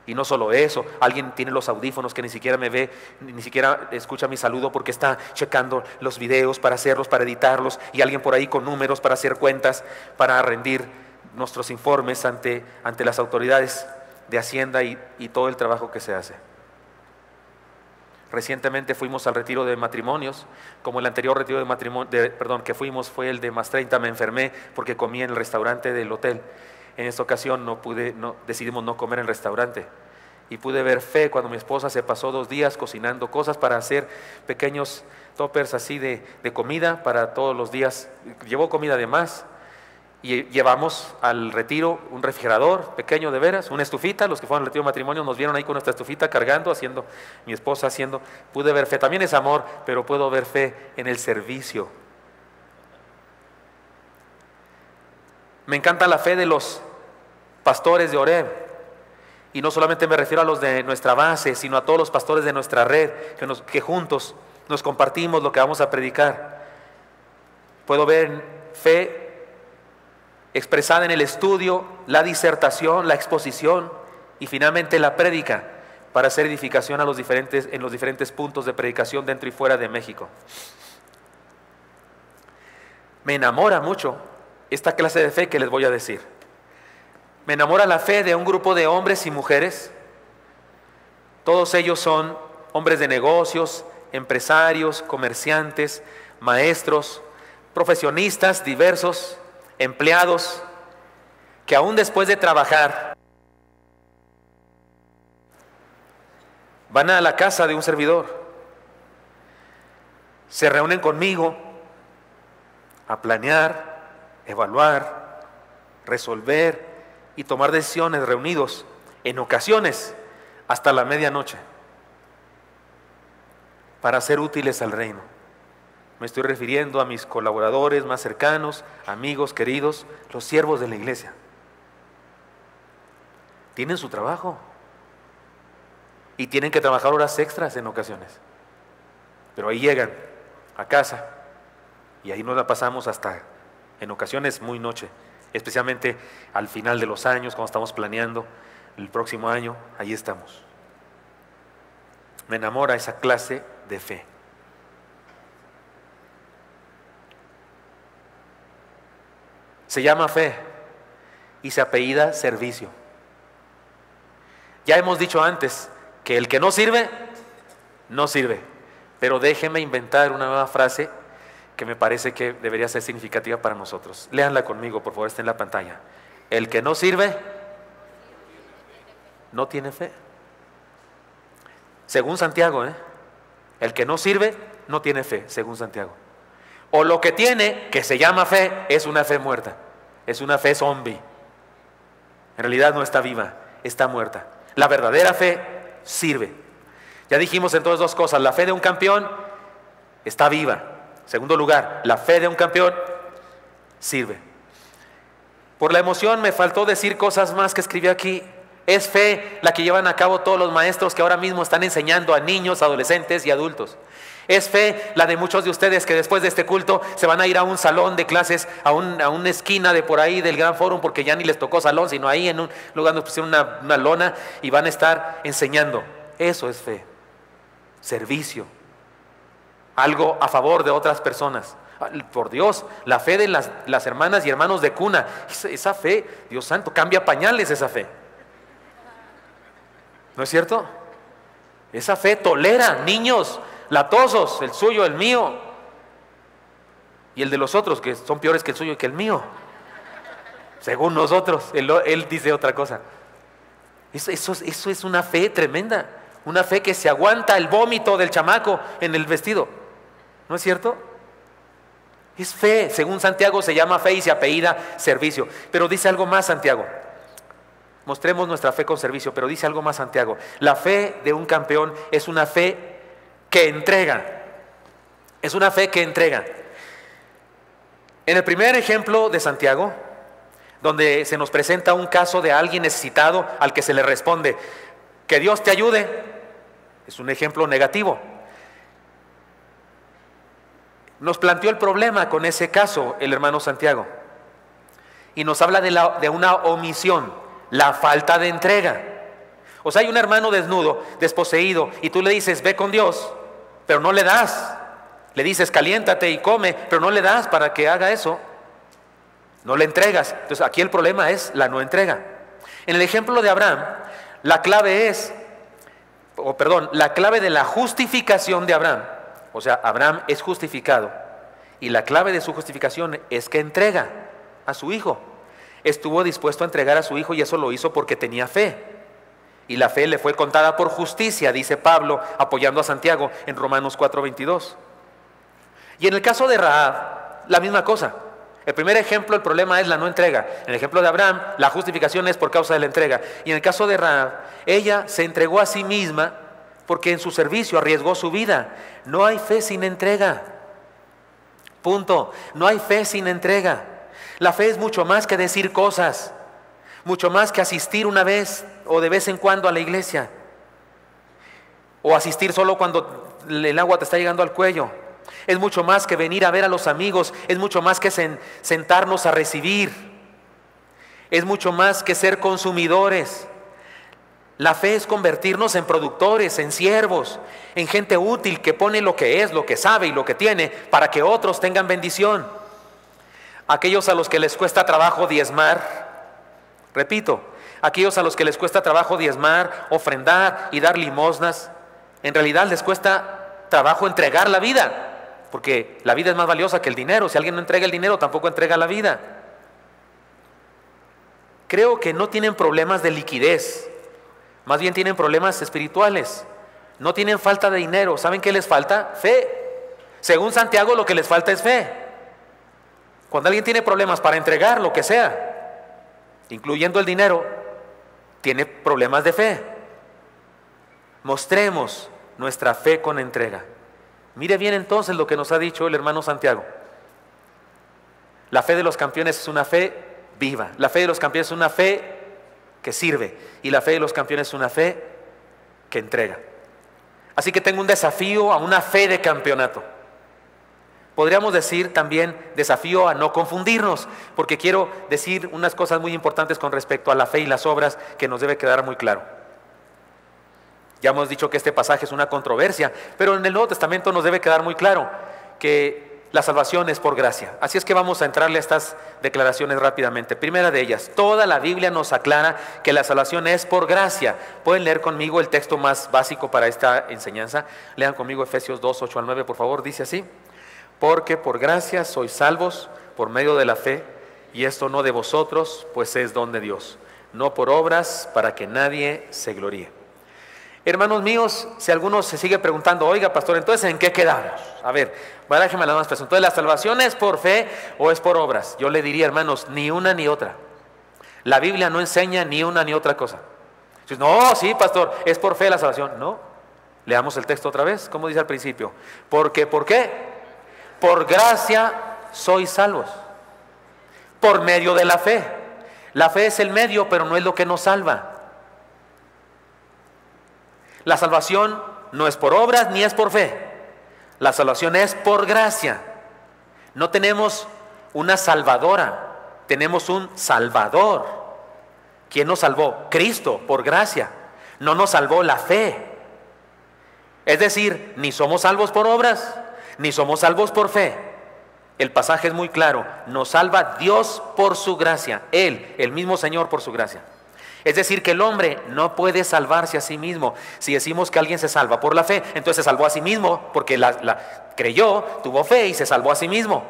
Y no solo eso, alguien tiene los audífonos que ni siquiera me ve, ni siquiera escucha mi saludo porque está checando los videos para hacerlos, para editarlos, y alguien por ahí con números para hacer cuentas, para rendir nuestros informes ante las autoridades de Hacienda y todo el trabajo que se hace. Recientemente fuimos al retiro de matrimonios. Como el anterior retiro de matrimonio, que fuimos fue el de más 30, me enfermé porque comí en el restaurante del hotel. En esta ocasión decidimos no comer en el restaurante. Y pude ver fe cuando mi esposa se pasó 2 días cocinando cosas para hacer pequeños toppers así de comida para todos los días. Llevó comida de más. Y llevamos al retiro un refrigerador pequeño de veras, una estufita. Los que fueron al retiro de matrimonio nos vieron ahí con nuestra estufita cargando, mi esposa haciendo. Pude ver fe, también es amor, pero puedo ver fe en el servicio. Me encanta la fe de los pastores de Oreb, Y no solamente me refiero a los de nuestra base, sino a todos los pastores de nuestra red, que juntos nos compartimos lo que vamos a predicar. Puedo ver fe expresada en el estudio, la disertación, la exposición y finalmente la prédica para hacer edificación en los diferentes puntos de predicación dentro y fuera de México. Me enamora mucho esta clase de fe que les voy a decir. Me enamora la fe de un grupo de hombres y mujeres. Todos ellos son hombres de negocios, empresarios, comerciantes, maestros, profesionistas diversos, empleados, que aún después de trabajar van a la casa de un servidor, se reúnen conmigo a planear, evaluar, resolver y tomar decisiones reunidos, en ocasiones hasta la medianoche, para ser útiles al reino. Me estoy refiriendo a mis colaboradores más cercanos, amigos, queridos, los siervos de la iglesia. Tienen su trabajo y tienen que trabajar horas extras en ocasiones, pero ahí llegan a casa y ahí nos la pasamos hasta, en ocasiones, muy noche, especialmente al final de los años, cuando estamos planeando el próximo año, ahí estamos. Me enamora esa clase de fe. Se llama fe y se apellida servicio. Ya hemos dicho antes que el que no sirve, no sirve. Pero déjenme inventar una nueva frase que me parece que debería ser significativa para nosotros. Léanla conmigo, por favor, está en la pantalla. El que no sirve, no tiene fe. Según Santiago, el que no sirve, no tiene fe, según Santiago. O lo que tiene, que se llama fe, es una fe muerta. Es una fe zombie. En realidad no está viva, está muerta. La verdadera fe sirve. Ya dijimos entonces dos cosas. La fe de un campeón está viva. Segundo lugar, la fe de un campeón sirve. Por la emoción me faltó decir cosas más que escribí aquí. Es fe la que llevan a cabo todos los maestros que ahora mismo están enseñando a niños, adolescentes y adultos. Es fe la de muchos de ustedes que después de este culto se van a ir a un salón de clases, a una esquina de por ahí del Gran Fórum, porque ya ni les tocó salón, sino ahí en un lugar donde pusieron una lona y van a estar enseñando. Eso es fe. Servicio. Algo a favor de otras personas. Por Dios, la fe de las hermanas y hermanos de cuna, esa fe, Dios santo, cambia pañales esa fe. ¿No es cierto? Esa fe tolera niños latosos, el suyo, el mío, y el de los otros, que son peores que el suyo y que el mío, según nosotros. Él dice otra cosa. Eso es una fe tremenda, una fe que se aguanta el vómito del chamaco en el vestido. ¿No es cierto? Es fe, según Santiago se llama fe y se apellida servicio. Pero dice algo más Santiago. Mostremos nuestra fe con servicio, pero dice algo más Santiago. La fe de un campeón es una fe que entrega. Es una fe que entrega. En el primer ejemplo de Santiago, donde se nos presenta un caso de alguien necesitado al que se le responde, que Dios te ayude, es un ejemplo negativo. Nos planteó el problema con ese caso el hermano Santiago y nos habla de una omisión, la falta de entrega. O sea, hay un hermano desnudo, desposeído, y tú le dices, ve con Dios, pero no le das. Le dices, caliéntate y come, pero no le das para que haga eso. No le entregas. Entonces aquí el problema es la no entrega. En el ejemplo de Abraham, la clave de la justificación de Abraham, o sea, Abraham es justificado, y la clave de su justificación es que entrega a su hijo. Estuvo dispuesto a entregar a su hijo y eso lo hizo porque tenía fe. Y la fe le fue contada por justicia, dice Pablo, apoyando a Santiago en Romanos 4:22. Y en el caso de Rahab, la misma cosa. El primer ejemplo, el problema es la no entrega. En el ejemplo de Abraham, la justificación es por causa de la entrega. Y en el caso de Rahab, ella se entregó a sí misma porque en su servicio arriesgó su vida. No hay fe sin entrega. Punto. No hay fe sin entrega. La fe es mucho más que decir cosas. mucho más que asistir una vez o de vez en cuando a la iglesia, o asistir solo cuando el agua te está llegando al cuello. Es mucho más que venir a ver a los amigos, es mucho más que sentarnos a recibir, es mucho más que ser consumidores. La fe es convertirnos en productores, en siervos, en gente útil que pone lo que es, lo que sabe y lo que tiene para que otros tengan bendición. Aquellos a los que les cuesta trabajo diezmar, repito, aquellos a los que les cuesta trabajo diezmar, ofrendar y dar limosnas, en realidad les cuesta trabajo entregar la vida, porque la vida es más valiosa que el dinero. Si alguien no entrega el dinero, tampoco entrega la vida. Creo que no tienen problemas de liquidez, más bien tienen problemas espirituales. No tienen falta de dinero. ¿Saben qué les falta? Fe. Según Santiago, lo que les falta es fe. Cuando alguien tiene problemas para entregar lo que sea, incluyendo el dinero, tiene problemas de fe. Mostremos nuestra fe con entrega. Mire bien entonces lo que nos ha dicho el hermano Santiago. La fe de los campeones es una fe viva. La fe de los campeones es una fe que sirve. Y la fe de los campeones es una fe que entrega. Así que tengo un desafío a una fe de campeonato. Podríamos decir también desafío a no confundirnos, porque quiero decir unas cosas muy importantes con respecto a la fe y las obras que nos debe quedar muy claro. Ya hemos dicho que este pasaje es una controversia, pero en el Nuevo Testamento nos debe quedar muy claro que la salvación es por gracia. Así es que vamos a entrarle a estas declaraciones rápidamente. Primera de ellas, toda la Biblia nos aclara que la salvación es por gracia. Pueden leer conmigo el texto más básico para esta enseñanza. Lean conmigo Efesios 2, 8 al 9, por favor. Dice así: porque por gracia sois salvos por medio de la fe, y esto no de vosotros, pues es don de Dios, no por obras, para que nadie se gloríe. Hermanos míos, si alguno se sigue preguntando, oiga pastor, entonces ¿en qué quedamos? A ver, déjeme la más pregunta. Entonces, ¿la salvación es por fe o es por obras? Yo le diría, hermanos, ni una ni otra. La Biblia no enseña ni una ni otra cosa. No, sí pastor, es por fe la salvación. No, leamos el texto otra vez, como dice al principio. Porque, ¿por qué? Por gracia sois salvos, por medio de la fe. La fe es el medio, pero no es lo que nos salva. La salvación no es por obras ni es por fe. La salvación es por gracia. No tenemos una salvadora, tenemos un salvador. ¿Quién nos salvó? Cristo, por gracia. No nos salvó la fe. Es decir, ni somos salvos por obras, ni somos salvos por fe. El pasaje es muy claro. Nos salva Dios por su gracia. Él, el mismo Señor, por su gracia. Es decir, que el hombre no puede salvarse a sí mismo. Si decimos que alguien se salva por la fe, entonces se salvó a sí mismo porque creyó, tuvo fe y se salvó a sí mismo.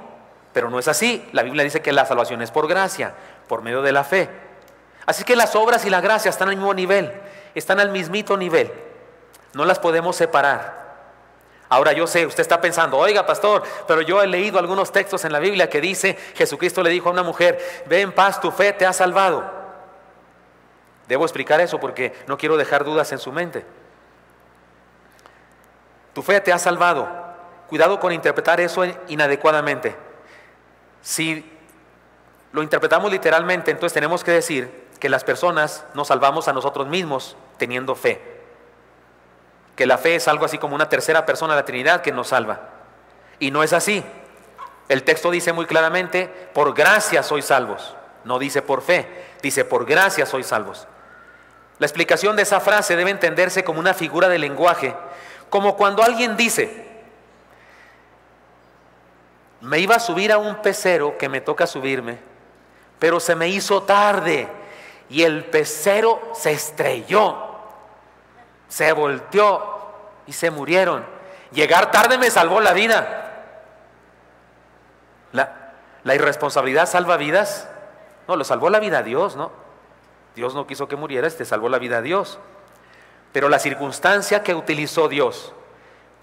Pero no es así. La Biblia dice que la salvación es por gracia, por medio de la fe. Así que las obras y la gracia están al mismo nivel, están al mismito nivel. No las podemos separar. Ahora yo sé, usted está pensando, oiga pastor, pero yo he leído algunos textos en la Biblia que dice, Jesucristo le dijo a una mujer, ve en paz, tu fe te ha salvado. Debo explicar eso porque no quiero dejar dudas en su mente. Tu fe te ha salvado. Cuidado con interpretar eso inadecuadamente. Si lo interpretamos literalmente, entonces tenemos que decir que las personas nos salvamos a nosotros mismos teniendo fe. Que la fe es algo así como una tercera persona de la Trinidad que nos salva. Y no es así. El texto dice muy claramente, por gracia sois salvos. No dice por fe, dice por gracia sois salvos. La explicación de esa frase debe entenderse como una figura de lenguaje, como cuando alguien dice, me iba a subir a un pecero que me toca subirme, pero se me hizo tarde y el pecero se estrelló, se volteó y se murieron. Llegar tarde me salvó la vida. ¿La irresponsabilidad salva vidas? No, lo salvó la vida a Dios, ¿no? Dios no quiso que murieras, te salvó la vida a Dios. Pero la circunstancia que utilizó Dios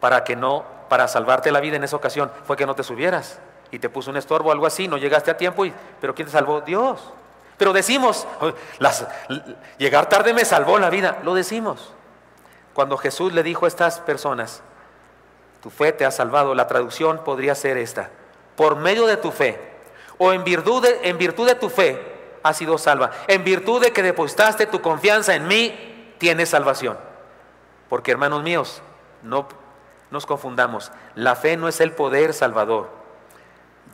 para salvarte la vida en esa ocasión fue que no te subieras y te puso un estorbo o algo así, no llegaste a tiempo, pero ¿quién te salvó? Dios. Pero decimos, llegar tarde me salvó la vida, lo decimos. Cuando Jesús le dijo a estas personas, tu fe te ha salvado, la traducción podría ser esta: por medio de tu fe o en virtud de tu fe, has sido salva. En virtud de que depositaste tu confianza en mí, tienes salvación. Porque, hermanos míos, no nos confundamos. La fe no es el poder salvador.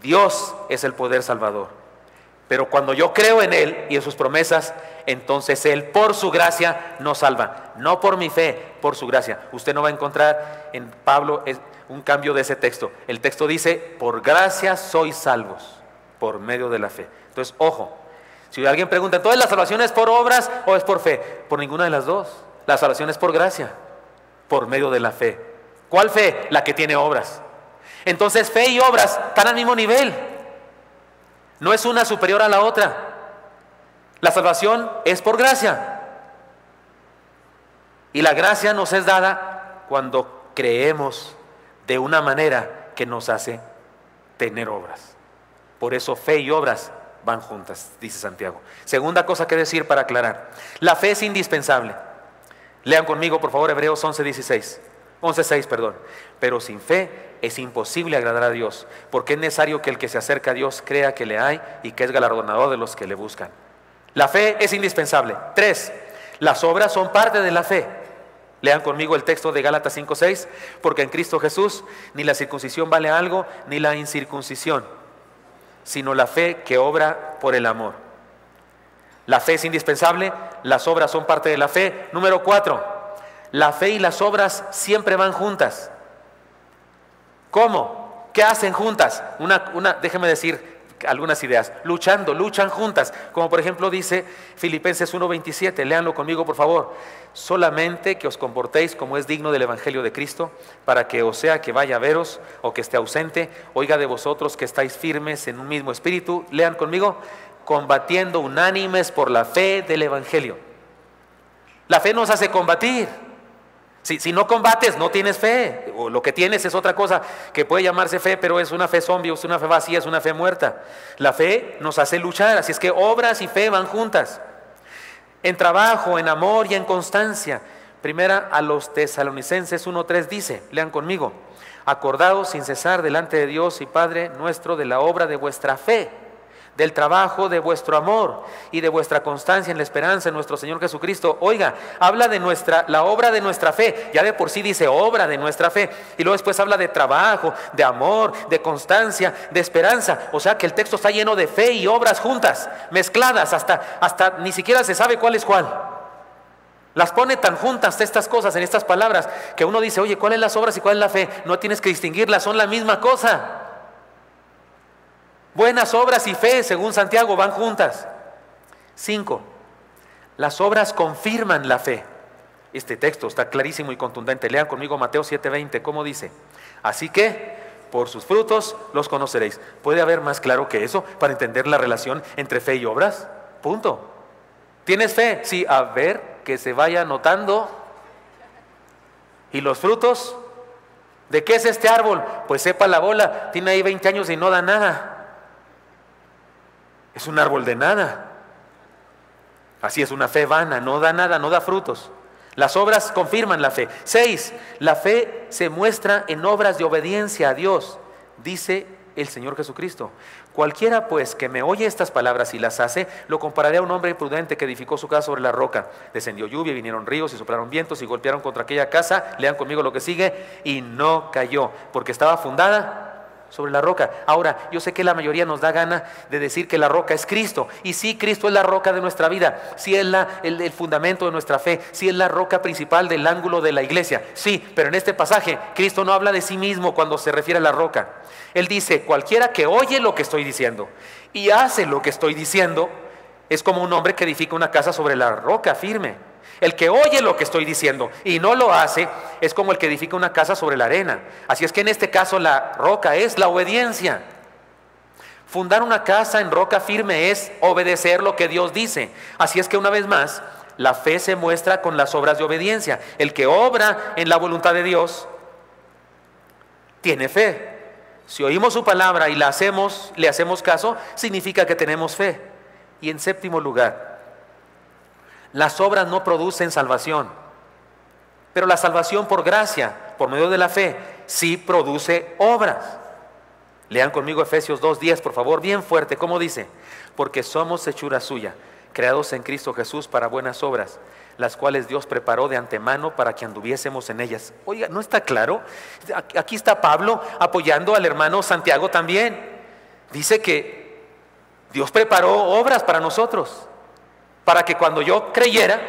Dios es el poder salvador. Pero cuando yo creo en Él y en sus promesas, entonces Él por su gracia nos salva. No por mi fe, por su gracia. Usted no va a encontrar en Pablo un cambio de ese texto. El texto dice, por gracia sois salvos, por medio de la fe. Entonces, ojo, si alguien pregunta, ¿entonces la salvación es por obras o es por fe? Por ninguna de las dos. La salvación es por gracia, por medio de la fe. ¿Cuál fe? La que tiene obras. Entonces, fe y obras están al mismo nivel. No es una superior a la otra. La salvación es por gracia. Y la gracia nos es dada cuando creemos de una manera que nos hace tener obras. Por eso fe y obras van juntas, dice Santiago. Segunda cosa que decir para aclarar. La fe es indispensable. Lean conmigo, por favor, Hebreos 11:6, perdón. Pero sin fe es imposible agradar a Dios, porque es necesario que el que se acerca a Dios crea que le hay y que es galardonador de los que le buscan. La fe es indispensable. 3. Las obras son parte de la fe. Lean conmigo el texto de Gálatas 5:6, porque en Cristo Jesús ni la circuncisión vale algo, ni la incircuncisión, sino la fe que obra por el amor. La fe es indispensable, las obras son parte de la fe. Número 4, la fe y las obras siempre van juntas. ¿Cómo? ¿Qué hacen juntas? Déjeme decir algunas ideas. Luchan juntas. Como por ejemplo dice Filipenses 1:27, léanlo conmigo por favor. Solamente que os comportéis como es digno del Evangelio de Cristo, para que o sea que vaya a veros o que esté ausente, oiga de vosotros que estáis firmes en un mismo espíritu. Lean conmigo, combatiendo unánimes por la fe del Evangelio. La fe nos hace combatir. Si no combates, no tienes fe, o lo que tienes es otra cosa que puede llamarse fe, pero es una fe zombie, es una fe vacía, es una fe muerta. La fe nos hace luchar, así es que obras y fe van juntas. En trabajo, en amor y en constancia. Primera a los Tesalonicenses 1:3 dice, lean conmigo, acordaos sin cesar delante de Dios y Padre nuestro de la obra de vuestra fe, del trabajo de vuestro amor y de vuestra constancia en la esperanza en nuestro Señor Jesucristo. Oiga, habla de la obra de nuestra fe. Ya de por sí dice obra de nuestra fe. Y luego después habla de trabajo, de amor, de constancia, de esperanza. O sea que el texto está lleno de fe y obras juntas, mezcladas, hasta ni siquiera se sabe cuál es cuál. Las pone tan juntas estas cosas en estas palabras que uno dice, oye, ¿cuál es las obras y cuál es la fe? No tienes que distinguirlas, son la misma cosa. Buenas obras y fe, según Santiago, van juntas. 5. Las obras confirman la fe. Este texto está clarísimo y contundente. Lean conmigo Mateo 7:20, ¿cómo dice? Así que, por sus frutos los conoceréis. ¿Puede haber más claro que eso para entender la relación entre fe y obras? Punto. ¿Tienes fe? Sí, a ver, que se vaya anotando. ¿Y los frutos? ¿De qué es este árbol? Pues sepa la bola, tiene ahí 20 años y no da nada. Es un árbol de nada. Así es una fe vana, no da nada, no da frutos. Las obras confirman la fe. 6. La fe se muestra en obras de obediencia a Dios, dice el Señor Jesucristo. Cualquiera pues que me oye estas palabras y las hace, lo compararé a un hombre prudente que edificó su casa sobre la roca. Descendió lluvia, vinieron ríos y soplaron vientos y golpearon contra aquella casa. Lean conmigo lo que sigue. Y no cayó, porque estaba fundada sobre la roca. Ahora, yo sé que la mayoría nos da gana de decir que la roca es Cristo. Y sí, Cristo es la roca de nuestra vida. Sí es el fundamento de nuestra fe. Sí es la roca principal del ángulo de la iglesia. Sí, pero en este pasaje, Cristo no habla de sí mismo cuando se refiere a la roca. Él dice, cualquiera que oye lo que estoy diciendo y hace lo que estoy diciendo, es como un hombre que edifica una casa sobre la roca firme. El que oye lo que estoy diciendo y no lo hace es como el que edifica una casa sobre la arena. Así es que en este caso la roca es la obediencia. Fundar una casa en roca firme es obedecer lo que Dios dice. Así es que una vez más, la fe se muestra con las obras de obediencia. El que obra en la voluntad de Dios tiene fe. Si oímos su palabra y le hacemos caso, significa que tenemos fe. Y en séptimo lugar, las obras no producen salvación, pero la salvación por gracia, por medio de la fe, sí produce obras. Lean conmigo Efesios 2:10, por favor, bien fuerte. ¿Cómo dice? Porque somos hechura suya, creados en Cristo Jesús para buenas obras, las cuales Dios preparó de antemano para que anduviésemos en ellas. Oiga, ¿no está claro? Aquí está Pablo apoyando al hermano Santiago también. Dice que Dios preparó obras para nosotros, para que cuando yo creyera,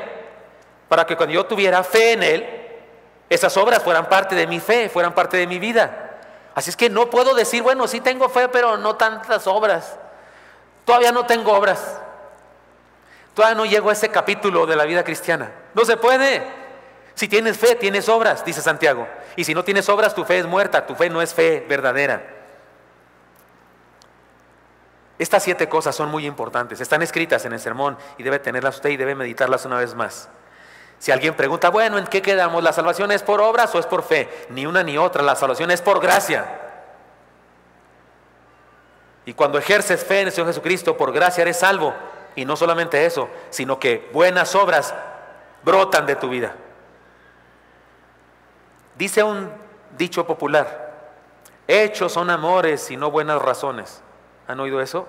para que cuando yo tuviera fe en Él, esas obras fueran parte de mi fe, fueran parte de mi vida. Así es que no puedo decir, bueno, sí tengo fe, pero no tantas obras. Todavía no tengo obras. Todavía no llego a ese capítulo de la vida cristiana. No se puede. Si tienes fe, tienes obras, dice Santiago. Y si no tienes obras, tu fe es muerta, tu fe no es fe verdadera. Estas 7 cosas son muy importantes, están escritas en el sermón y debe tenerlas usted y debe meditarlas una vez más. Si alguien pregunta, bueno, ¿en qué quedamos? ¿La salvación es por obras o es por fe? Ni una ni otra, la salvación es por gracia. Y cuando ejerces fe en el Señor Jesucristo, por gracia eres salvo. Y no solamente eso, sino que buenas obras brotan de tu vida. Dice un dicho popular, hechos son amores y no buenas razones. ¿Han oído eso?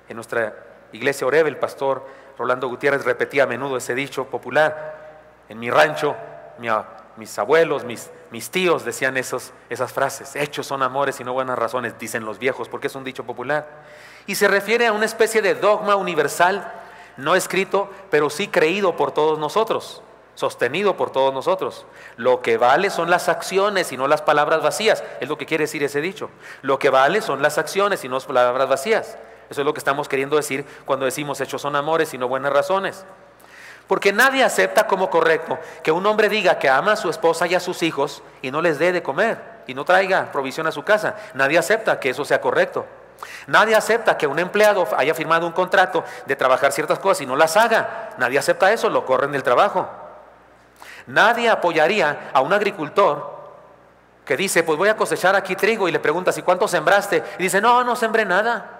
En nuestra iglesia Oreb, el pastor Rolando Gutiérrez repetía a menudo ese dicho popular. En mi rancho, mis abuelos, mis tíos decían esas frases. Hechos son amores y no buenas razones, dicen los viejos, porque es un dicho popular. Y se refiere a una especie de dogma universal, no escrito, pero sí creído por todos nosotros, sostenido por todos nosotros. Lo que vale son las acciones y no las palabras vacías, es lo que quiere decir ese dicho. Lo que vale son las acciones y no las palabras vacías. Eso es lo que estamos queriendo decir cuando decimos hechos son amores y no buenas razones. Porque nadie acepta como correcto que un hombre diga que ama a su esposa y a sus hijos y no les dé de comer y no traiga provisión a su casa. Nadie acepta que eso sea correcto. Nadie acepta que un empleado haya firmado un contrato de trabajar ciertas cosas y no las haga. Nadie acepta eso, lo corren del trabajo. Nadie apoyaría a un agricultor que dice, pues voy a cosechar aquí trigo, y le preguntas, ¿y cuánto sembraste? Y dice, no sembré nada.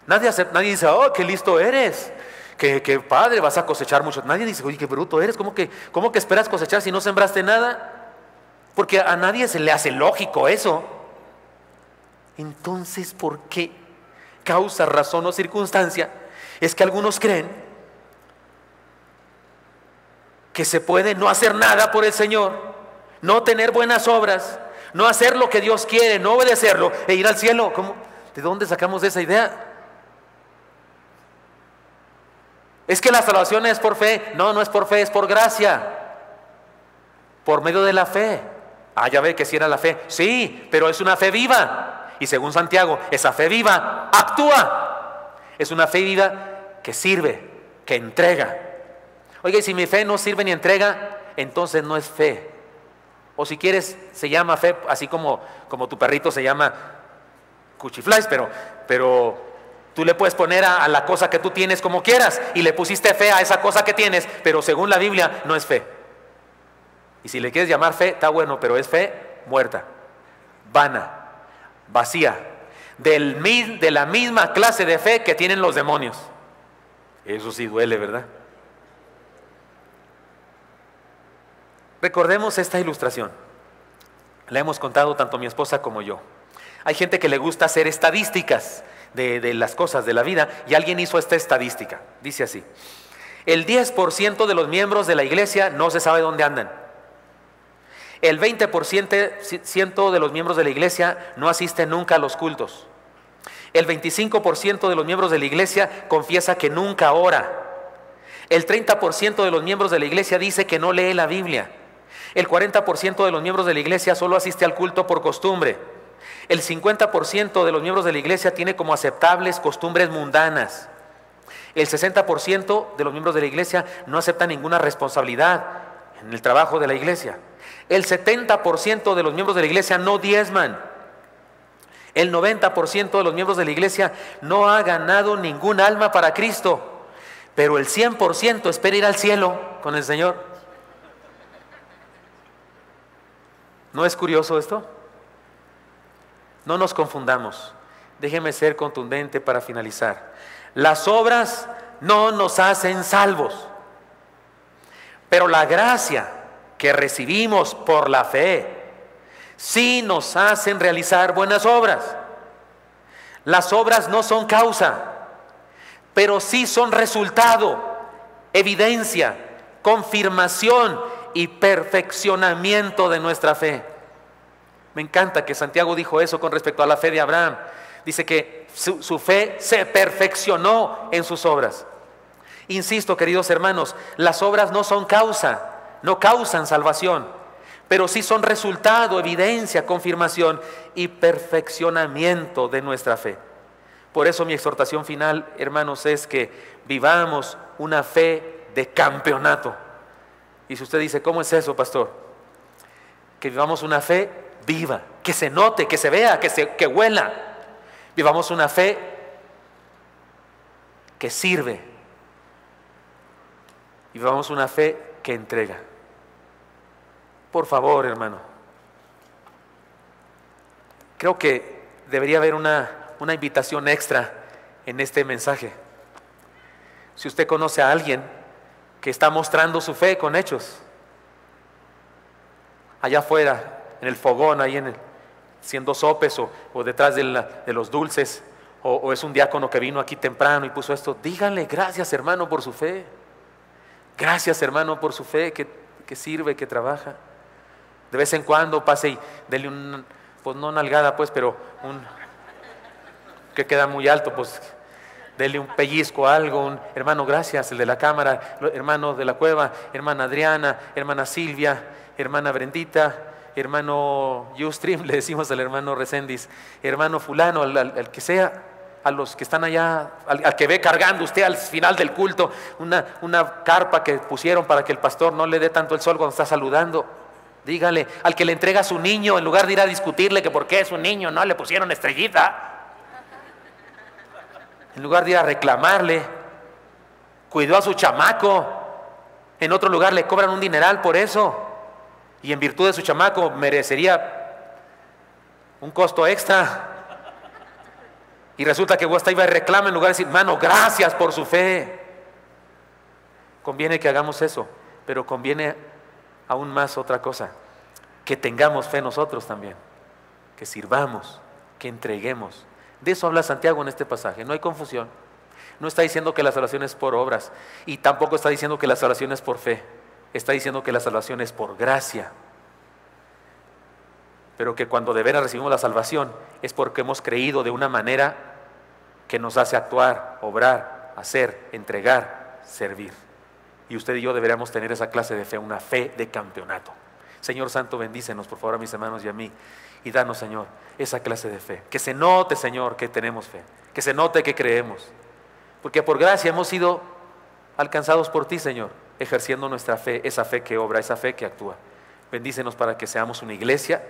Nadie dice, oh, qué listo eres, qué padre, vas a cosechar mucho. Nadie dice, oye, qué bruto eres, ¿cómo que esperas cosechar si no sembraste nada? Porque a nadie se le hace lógico eso. Entonces, ¿por qué? Causa, razón o circunstancia es que algunos creen que se puede no hacer nada por el Señor, no tener buenas obras, no hacer lo que Dios quiere, no obedecerlo e ir al cielo. ¿Cómo? ¿De dónde sacamos esa idea? Es que la salvación es por fe. No es por fe, es por gracia, por medio de la fe. Ya ve que sí era la fe. Sí, pero es una fe viva. Y según Santiago, esa fe viva actúa. Es una fe viva que sirve, que entrega. Oiga, y si mi fe no sirve ni entrega, entonces no es fe. O si quieres, se llama fe, así como tu perrito se llama Cuchiflais, pero tú le puedes poner a la cosa que tú tienes como quieras, y le pusiste fe a esa cosa que tienes, pero según la Biblia no es fe. Y si le quieres llamar fe, está bueno, pero es fe muerta, vana, vacía, de la misma clase de fe que tienen los demonios. Eso sí duele, ¿verdad? Recordemos esta ilustración. La hemos contado tanto mi esposa como yo. Hay gente que le gusta hacer estadísticas de las cosas de la vida, y alguien hizo esta estadística. Dice así: el 10% de los miembros de la iglesia no se sabe dónde andan. El 20% de los miembros de la iglesia no asisten nunca a los cultos. El 25% de los miembros de la iglesia confiesa que nunca ora. El 30% de los miembros de la iglesia dice que no lee la Biblia. El 40% de los miembros de la iglesia solo asiste al culto por costumbre. El 50% de los miembros de la iglesia tiene como aceptables costumbres mundanas. El 60% de los miembros de la iglesia no acepta ninguna responsabilidad en el trabajo de la iglesia. El 70% de los miembros de la iglesia no diezman. El 90% de los miembros de la iglesia no ha ganado ningún alma para Cristo. Pero el 100% espera ir al cielo con el Señor. ¿No es curioso esto? No nos confundamos. Déjeme ser contundente para finalizar. Las obras no nos hacen salvos, pero la gracia que recibimos por la fe sí nos hacen realizar buenas obras. Las obras no son causa, pero sí son resultado, evidencia, confirmación y perfeccionamiento de nuestra fe. Me encanta que Santiago dijo eso con respecto a la fe de Abraham. Dice que su fe se perfeccionó en sus obras. Insisto, queridos hermanos, las obras no son causa, no causan salvación, pero sí son resultado, evidencia, confirmación y perfeccionamiento de nuestra fe. Por eso mi exhortación final, hermanos, es que vivamos una fe de campeonato. Y si usted dice, ¿cómo es eso, pastor? Que vivamos una fe viva, que se note, que se vea, que huela. Vivamos una fe que sirve. Y vivamos una fe que entrega. Por favor, hermano. Creo que debería haber una invitación extra en este mensaje. Si usted conoce a alguien que está mostrando su fe con hechos, allá afuera, en el fogón, ahí haciendo sopes o detrás de los dulces, o es un diácono que vino aquí temprano y puso esto, díganle gracias, hermano, por su fe. Gracias, hermano, por su fe que sirve, que trabaja. De vez en cuando pase y dele pues no nalgada, pues, pero que queda muy alto, pues dele un pellizco, algo, hermano, gracias, el de la cámara, hermano de la cueva, hermana Adriana, hermana Silvia, hermana Brendita, hermano Ustream, le decimos al hermano Reséndiz, hermano fulano, al que sea, a los que están allá, al que ve cargando usted al final del culto, una carpa que pusieron para que el pastor no le dé tanto el sol cuando está saludando. Dígale, al que le entrega a su niño, en lugar de ir a discutirle que por qué es un niño, no le pusieron estrellita. En lugar de ir a reclamarle, cuidó a su chamaco. En otro lugar le cobran un dineral por eso. Y en virtud de su chamaco merecería un costo extra. Y resulta que usted iba y reclama en lugar de decir, hermano, gracias por su fe. Conviene que hagamos eso, pero conviene aún más otra cosa, que tengamos fe nosotros también, que sirvamos, que entreguemos. De eso habla Santiago en este pasaje, no hay confusión. No está diciendo que la salvación es por obras y tampoco está diciendo que la salvación es por fe. Está diciendo que la salvación es por gracia. Pero que cuando de veras recibimos la salvación es porque hemos creído de una manera que nos hace actuar, obrar, hacer, entregar, servir. Y usted y yo deberíamos tener esa clase de fe, una fe de campeonato. Señor Santo, bendícenos por favor a mis hermanos y a mí. Y danos, Señor, esa clase de fe. Que se note, Señor, que tenemos fe. Que se note que creemos. Porque por gracia hemos sido alcanzados por ti, Señor, ejerciendo nuestra fe, esa fe que obra, esa fe que actúa. Bendícenos para que seamos una iglesia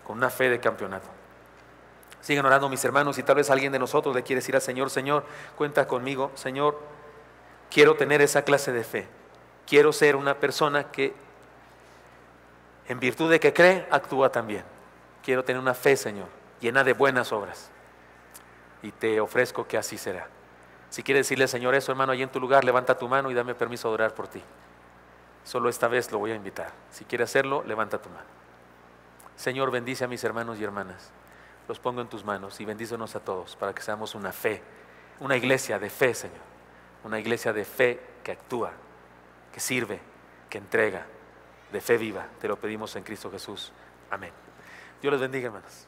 con una fe de campeonato. Sigan orando mis hermanos y tal vez alguien de nosotros le quiere decir al Señor, Señor, cuenta conmigo, Señor, quiero tener esa clase de fe. Quiero ser una persona que en virtud de que cree, actúa también. Quiero tener una fe, Señor, llena de buenas obras. Y te ofrezco que así será. Si quieres decirle, Señor, eso, hermano, ahí en tu lugar, levanta tu mano y dame permiso de orar por ti. Solo esta vez lo voy a invitar. Si quiere hacerlo, levanta tu mano. Señor, bendice a mis hermanos y hermanas. Los pongo en tus manos y bendícenos a todos para que seamos una fe, una iglesia de fe, Señor. Una iglesia de fe que actúa, que sirve, que entrega, de fe viva. Te lo pedimos en Cristo Jesús. Amén. Dios les bendiga, hermanos.